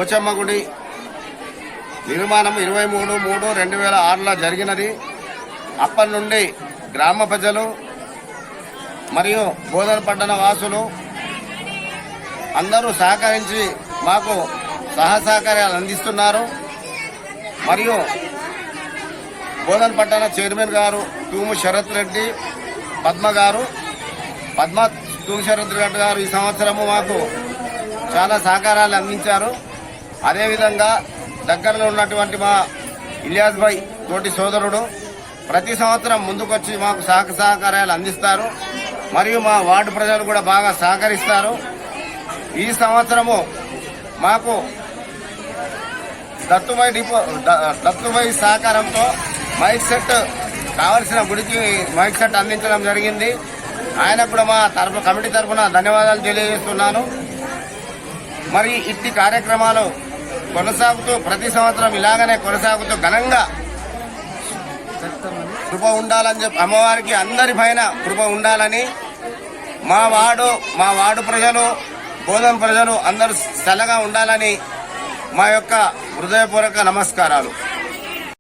పోచమ్మ గుడి నిర్మాణం 23/3/2006లో జరిగినది. అప్పటి నుండి గ్రామ ప్రజలు మరియు బోధన పట్టణ వాసులు అందరూ సహకరించి మాకు సహకార్యాలు అందిస్తున్నారు. మరియు బోధన పట్టణ చైర్మన్ గారు తూము శరత్ రెడ్డి తూము శరత్ రెడ్డి గారు ఈ సంవత్సరము మాకు చాలా సహకారాలు అందించారు. అదేవిధంగా దగ్గరలో ఉన్నటువంటి మా ఇలియాస్ భాయ్ తోటి సోదరుడు ప్రతి సంవత్సరం ముందుకొచ్చి మాకు సహకార్యాలు అందిస్తారు. మరియు మా వార్డు ప్రజలు కూడా బాగా సహకరిస్తారు. ఈ సంవత్సరము మాకు దత్తుభాయ్ సహకారంతో మైక్ సెట్ కావలసిన గుడికి మైక్ సెట్ అందించడం జరిగింది. ఆయనకు కూడా మా కమిటీ తరఫున ధన్యవాదాలు తెలియజేస్తున్నాను. మరి ఇట్టి కార్యక్రమాలు కొనసాగుతూ ప్రతి సంవత్సరం ఇలాగనే కొనసాగుతూ ఘనంగా కృప ఉండాలని చెప్పి అమ్మవారికి అందరి పైన కృప ఉండాలని మా వార్డు ప్రజలు బోధన ప్రజలు అందరూ చల్లగా ఉండాలని మా యొక్క హృదయపూర్వక నమస్కారాలు.